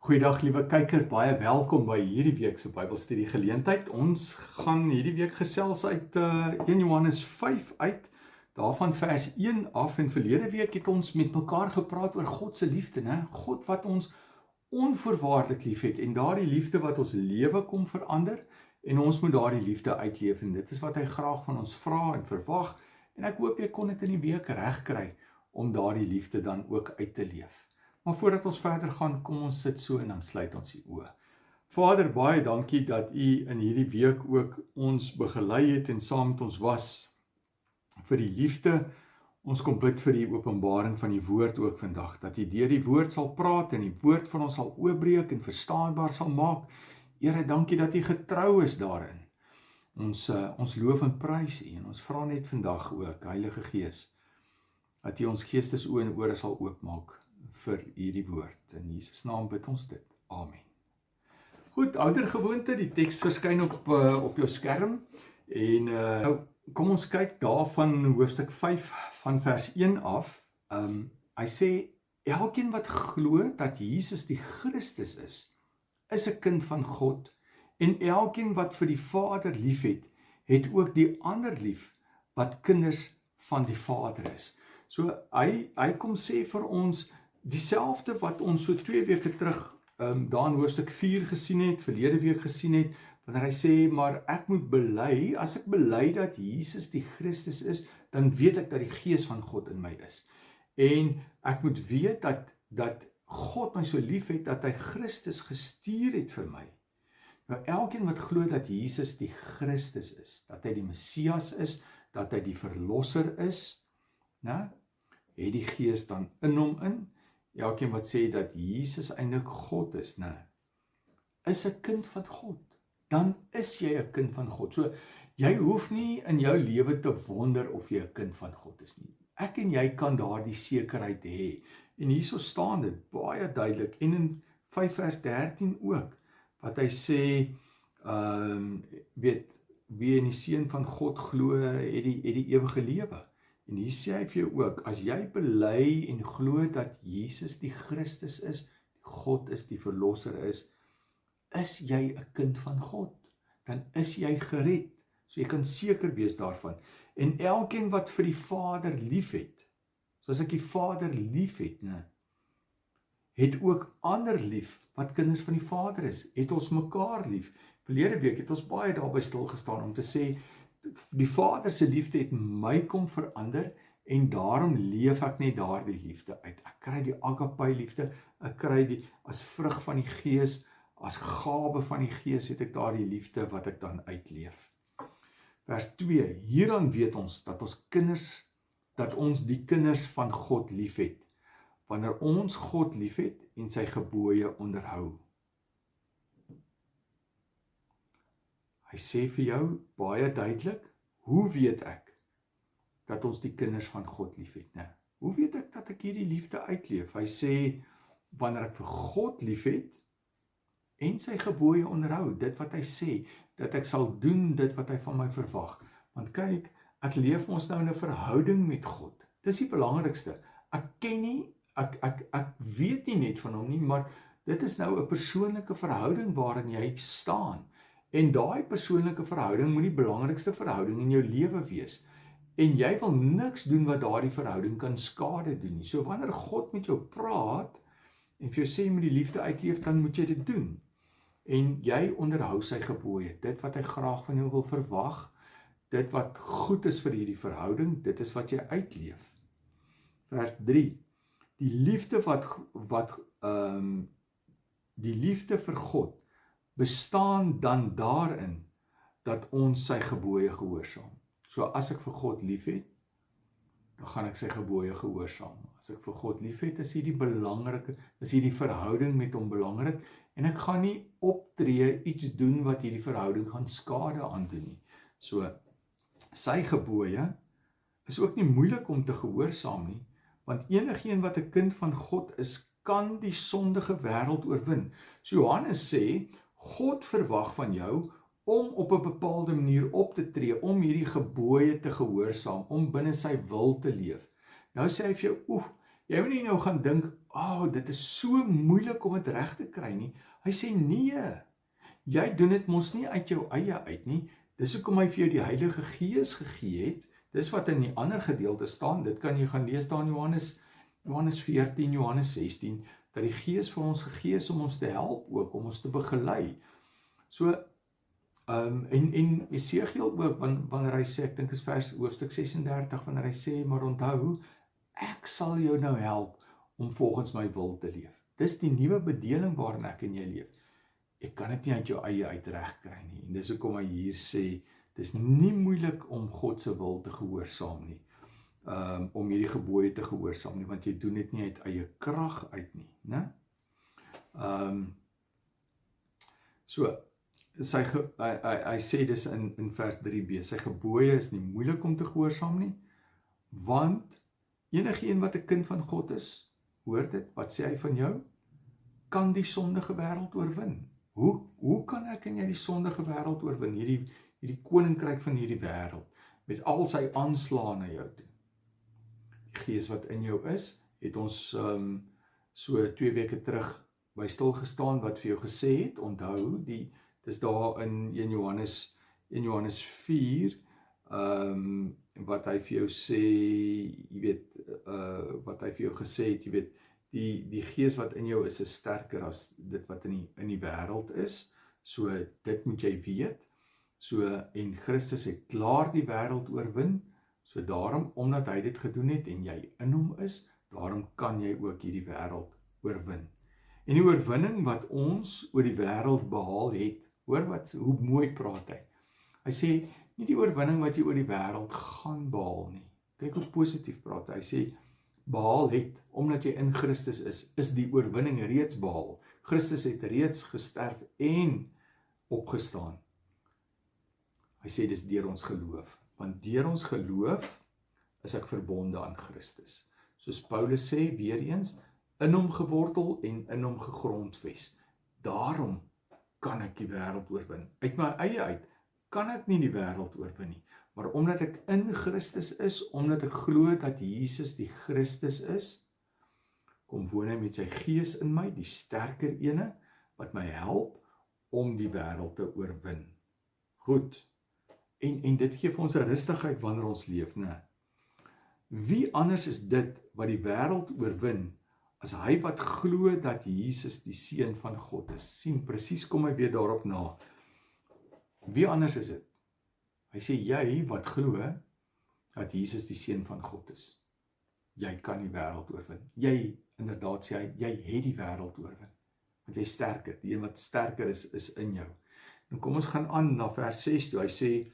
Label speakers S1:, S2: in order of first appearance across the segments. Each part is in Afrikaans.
S1: Goeiedag liewe kyker, baie welkom by hierdie week se Bybelstudie geleentheid. Ons gaan hierdie week gesels uit 1 Johannes 5 uit, daarvan vers 1 af, en verlede week het ons met mekaar gepraat oor God se liefde, né? God wat ons onvoorwaardelik liefhet en daardie liefde wat ons lewe kom verander en ons moet daardie liefde uitleef en dit is wat hy graag van ons vra en verwag en ek hoop jy kon dit in die week regkry om daardie liefde dan ook uit te leef. Maar voordat ons verder gaan, kom ons sit so en dan sluit ons die oë. Vader, baie dankie dat U in hierdie week ook ons begelei het en saam met ons was vir die liefde. Ons kom bid vir die openbaring van die woord ook vandag, dat U deur die woord sal praat en die woord van ons sal oopbreek en verstaanbaar sal maak. Here, dankie dat U getrou is daarin. Ons loof en prys U en ons vra net vandag ook, Heilige Gees, dat U ons geestesoë en ore sal oopmaak vir hierdie woord. In Jesus naam bid ons dit. Amen. Goed, oudergewoonte, die teks verskyn op jou skerm en kom ons kyk daarvan hoofstuk 5 van vers 1 af. Hy sê, elkeen wat glo dat Jesus die Christus is 'n kind van God en elkeen wat vir die Vader liefhet, het ook die ander lief wat kinders van die Vader is. So hy kom sê vir ons dieselfde wat ons so 2 weke terug daar in hoofstuk 4 gesien het, verlede week gesien het, wanneer hy sê, maar ek moet bely, as ek bely dat Jesus die Christus is, dan weet ek dat die Gees van God in my is. En ek moet weet dat God my so lief het, dat hy Christus gestuur het vir my. Nou elkeen wat glo dat Jesus die Christus is, dat hy die Messias is, dat hy die Verlosser is, het die Gees dan in hom in. Elkeen wat sê dat Jesus eintlik God is 'n kind van God. Dan is jy 'n kind van God. So, jy hoef nie in jou lewe te wonder of jy 'n kind van God is nie. Ek en jy kan daardie sekerheid hê. En hierso staan dit baie duidelik. En in 5 vers 13 ook, wat hy sê, wie in die Seun van God glo, het die ewige lewe. En hier sê hy vir jou ook, as jy bely en glo dat Jesus die Christus is, God is die Verlosser is jy 'n kind van God. Dan is jy gered. So jy kan seker wees daarvan. En elkeen wat vir die Vader liefhet, soos ek die Vader liefhet, het ook ander lief wat kinders van die Vader is. Het ons mekaar lief. Verlede week het ons baie daarby stilgestaan om te sê, die Vader se liefde het my kom verander en daarom leef ek net daardie liefde uit. Ek kry die agape liefde, ek kry die as vrug van die Gees, as gawe van die Gees het ek daardie liefde wat ek dan uitleef. Vers 2, hieraan weet ons dat ons die kinders van God liefhet, wanneer ons God liefhet en sy gebooie onderhou. Hy sê vir jou baie duidelik, hoe weet ek dat ons die kinders van God liefhet? Hoe weet ek dat ek hierdie liefde uitleef? Hy sê, wanneer ek vir God liefhet en sy gebooie onderhou, dit wat hy sê, dat ek sal doen dit wat hy van my verwag. Want kyk, ek leef ons nou in 'n verhouding met God. Dis die belangrikste. Ek ken nie, ek weet nie net van hom nie, maar dit is nou 'n persoonlike verhouding waarin jy staan. En daai persoonlike verhouding moet die belangrikste verhouding in jou lewe wees. En jy wil niks doen wat daardie verhouding kan skade doen nie. So wanneer God met jou praat en vir jou sê jy moet die liefde uitleef, dan moet jy dit doen. En jy onderhou sy gebooie, dit wat hy graag van jou wil verwag, dit wat goed is vir hierdie verhouding, dit is wat jy uitleef. Vers 3, die liefde vir God bestaan dan daarin dat ons sy gebooie gehoorsaam. So as ek vir God liefhet, dan gaan ek sy gebooie gehoorsaam. As ek vir God liefhet, is hierdie verhouding met hom belangrik, en ek gaan nie optree iets doen wat hierdie verhouding gaan skade aandoen nie. So, sy gebooie is ook nie moeilik om te gehoorsaam nie, want enigeen wat 'n kind van God is, kan die sondige wêreld oorwin. So Johannes sê, God verwag van jou om op 'n bepaalde manier op te tree, om hierdie gebooie te gehoorsaam, om binne sy wil te leef. Nou sê hy vir jou, Jy moet nie nou gaan dink, dit is so moeilik om dit reg te kry nie. Hy sê nee. Jy doen dit mos nie uit jou eie uit nie. Dis hoekom hy vir jou die Heilige Gees gegee het. Dis wat in die ander gedeelte staan. Dit kan jy gaan lees daar in Johannes 14, Johannes 16, dat die Gees vir ons gegee is om ons te help ook, om ons te begelei. So, en Esegiel ook, wanneer hy sê, ek dink is hoofstuk 36, wanneer hy sê, maar onthou, ek sal jou nou help om volgens my wil te leef. Dis die nuwe bedeling waarin ek en jy leef. Ek kan dit nie uit jou eie uit reg kry nie. En dis hoekom hy hier sê, dis nie moeilik om God se wil te gehoorsaam nie. Om hierdie gebooie te gehoorsaam nie, want jy doen dit nie uit eie krag uit nie, né? So, hy sê dis in vers 3b, sy gebooie is nie moeilik om te gehoorsaam nie, want enige een wat 'n kind van God is, hoor dit, wat sê hy van jou? Kan die sondige wêreld oorwin. Hoe kan ek en jy die sondige wêreld oorwin? Hierdie koninkryk van hierdie wêreld, met al sy aanslae na jou toe. Die Gees wat in jou is, het ons so 2 weke terug by stilgestaan wat vir jou gesê het. Onthou, dis daar in 1 Johannes 4, wat hy vir jou sê, jy weet, wat hy vir jou gesê het, jy weet, die Gees wat in jou is sterker as dit wat in die wêreld is. So dit moet jy weet. So, en Christus het klaar die wêreld oorwin. So daarom, omdat hy dit gedoen het en jy in hom is, daarom kan jy ook hierdie wêreld oorwin. En die oorwinning wat ons oor die wêreld behaal het, hoor hoe mooi praat hy. Hy sê, nie die oorwinning wat jy oor die wêreld gaan behaal nie. Kyk hoe positief praat hy. Hy sê, behaal het, omdat jy in Christus is die oorwinning reeds behaal. Christus het reeds gesterf en opgestaan. Hy sê, dis deur ons geloof. Want deur ons geloof is ek verbonde aan Christus. Soos Paulus sê, weer eens, in hom gewortel en in hom gegrondves. Daarom kan ek die wêreld oorwin. Uit my eie uit kan ek nie die wêreld oorwin nie. Maar omdat ek in Christus is, omdat ek glo dat Jesus die Christus is, kom woon hy met sy Gees in my, die sterker ene, wat my help om die wêreld te oorwin. Goed. En dit gee vir ons 'n rustigheid wanneer ons leef, né? Wie anders is dit wat die wêreld oorwin, as hy wat glo dat Jesus die Seun van God is? Sien, presies kom hy weer daarop na. Wie anders is dit? Hy sê, jy wat glo dat Jesus die Seun van God is, jy kan die wêreld oorwin. Jy, inderdaad sê hy, jy het die wêreld oorwin. Want jy is sterker, die een wat sterker is in jou. Nou kom ons gaan aan na vers 6 toe. Hy sê,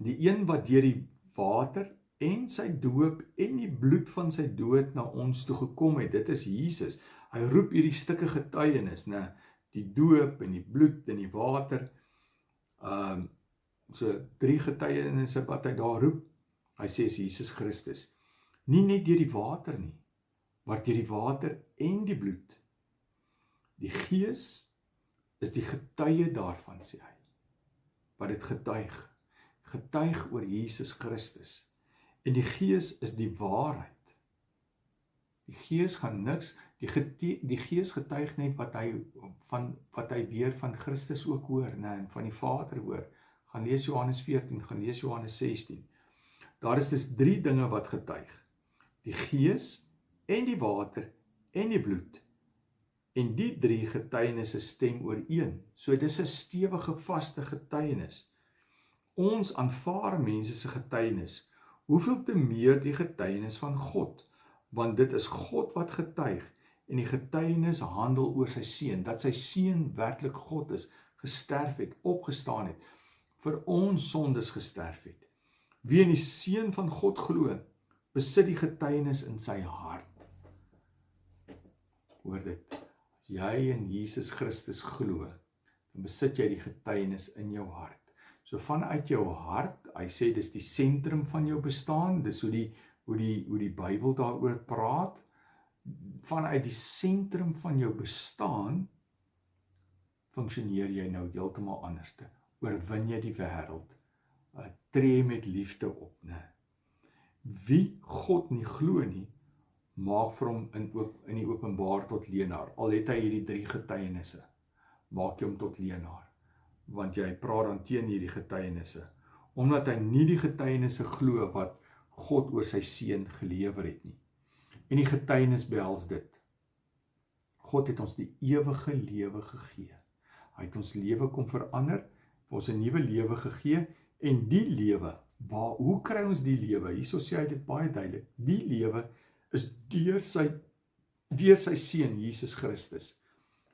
S1: die een wat deur die water en sy doop en die bloed van sy dood na ons toe gekom het, dit is Jesus. Hy roep hierdie stukke getuienis, né? Die doop en die bloed en die water, so 3 getuienisse wat hy daar roep. Hy sê is Jesus Christus. Nie net deur die water nie, maar deur die water en die bloed. Die Gees is die getuie daarvan, sê hy. Wat dit getuig oor Jesus Christus. En die Gees is die waarheid. Die Gees gaan niks, die Gees getuig net wat hy weer van Christus ook hoor, né, en van die Vader hoor. Gaan lees Johannes 14, gaan lees Johannes 16. Daar is dus 3 dinge wat getuig. Die Gees en die water en die bloed. En die 3 getuienisse stem ooreen. So dis 'n stewige, vaste getuienis. Ons aanvaar mense se getuienis. Hoeveel te meer die getuienis van God? Want dit is God wat getuig. En die getuienis handel oor sy Seun. Dat sy Seun werklik God is. Gesterf het, opgestaan het. Vir ons sondes gesterf het. Wie in die Seun van God glo, besit die getuienis in sy hart. Hoor dit. As jy in Jesus Christus glo, dan besit jy die getuienis in jou hart. So vanuit jou hart, hy sê dis die sentrum van jou bestaan, dis hoe die Bybel daaroor praat, vanuit die sentrum van jou bestaan, funksioneer jy nou heeltemal anderste. Oorwin jy die wêreld, tree met liefde op, né? Wie God nie glo nie, maak vir hom in die openbaar tot leenaar. Al het hy hierdie 3 getuienisse, maak jy hom tot leenaar. Want jy praat dan teen hierdie getuienisse, omdat hy nie die getuienisse glo wat God oor sy seun gelewer het nie. En die getuienis behels dit. God het ons die ewige lewe gegee. Hy het ons lewe kom verander, vir ons 'n nuwe lewe gegee, en die lewe, hoe kry ons die lewe? Hierso sê hy dit baie duidelik. Die lewe is deur sy seun Jesus Christus.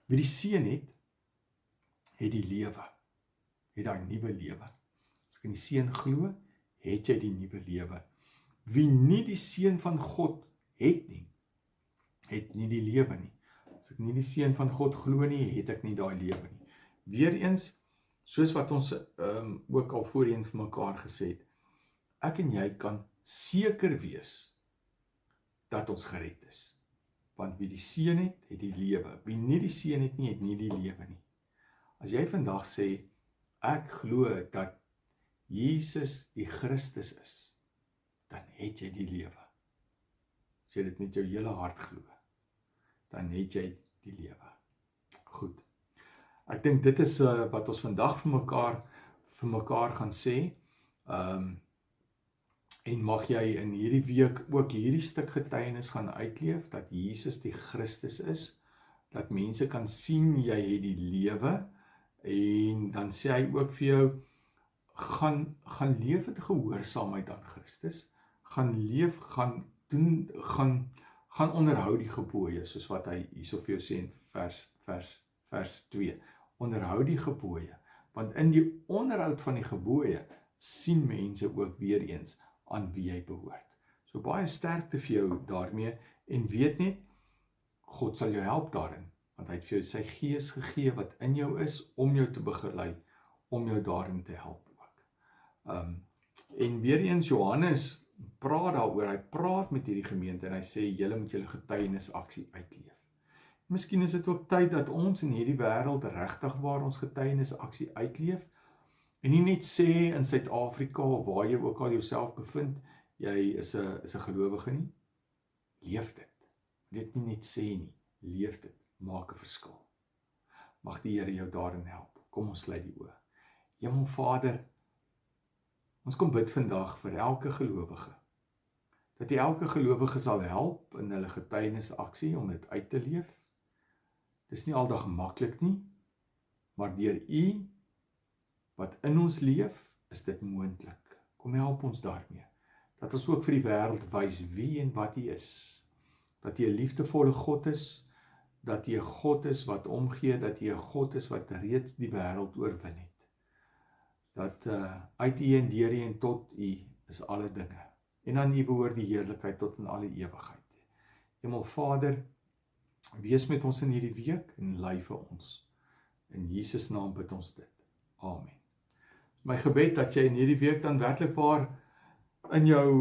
S1: Wie die seun het die lewe, het daai nuwe lewe. As ek in die seun glo, het jy die nuwe lewe. Wie nie die seun van God het nie, het nie die lewe nie. As ek nie die seun van God glo nie, het ek nie daai lewe nie. Weereens, soos wat ons ook al voorheen vir mekaar gesê het, ek en jy kan seker wees dat ons gered is. Want wie die seun het die lewe. Wie nie die seun het nie, het nie die lewe nie. As jy vandag sê, ek glo dat Jesus die Christus is, dan het jy die lewe. As jy dit met jou hele hart glo, dan het jy die lewe. Goed. Ek dink dit is wat ons vandag vir mekaar gaan sê. En mag jy in hierdie week ook hierdie stuk getuienis gaan uitleef, dat Jesus die Christus is, dat mense kan sien jy het die lewe, en dan sê hy ook vir jou, gaan leef in gehoorsaamheid aan Christus, gaan leef, gaan onderhou die gebooie, soos wat hy hierso vir jou sê in vers 2, onderhou die gebooie, want in die onderhoud van die gebooie, sien mense ook weer eens, aan wie jy behoort. So baie sterkte vir jou daarmee, en weet net, God sal jou help daarin, want hy het vir jou sy gees gegee wat in jou is, om jou te begelei, om jou daarin te help ook. En weer eens Johannes praat daaroor, hy praat met hierdie gemeente, en hy sê, julle moet julle getuienisaksie uitleef. Miskien is dit ook tyd dat ons in hierdie wêreld regtig waar ons getuienisaksie uitleef, en nie net sê in Suid-Afrika, of waar jy ook al jouself bevind, jy is 'n gelowige nie. Leef dit. Dit nie net sê nie, leef dit, maak 'n verskil. Mag die Here jou daarin help. Kom ons sluit die oë. Hemelvader, ons kom bid vandag vir elke gelowige, dat jy elke gelowige sal help in hulle getuienisaksie om dit uit te leef. Dis nie aldag maklik nie, maar deur U wat in ons leef, is dit moontlik. Kom help ons daarmee, dat ons ook vir die wêreld wys wie en wat U is, dat U 'n liefdevolle God is, dat U 'n God is wat omgee, dat U 'n God is wat reeds die wêreld oorwin het, dat uit U en deur U en tot U is alle dinge, en aan U behoort die heerlikheid tot in alle ewigheid. Hemelvader, wees met ons in hierdie week, en lei vir ons. In Jesus naam bid ons dit. Amen. My gebed dat jy in hierdie week dan werklik waar in jou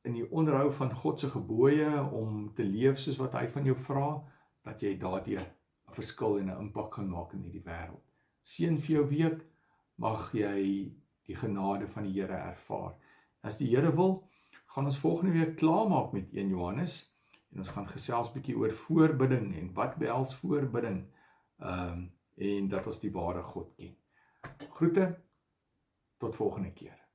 S1: in die onderhou van God se gebooie om te leef soos wat hy van jou vra, dat jy daardeur 'n verskil en 'n impak gaan maak in hierdie wêreld. Seën vir jou week, mag jy die genade van die Here ervaar. As die Here wil, gaan ons volgende week klaarmaak met 1 Johannes, en ons gaan gesels bietjie oor voorbidding, en wat behels voorbidding, en dat ons die ware God ken. Groete, tot volgende keer.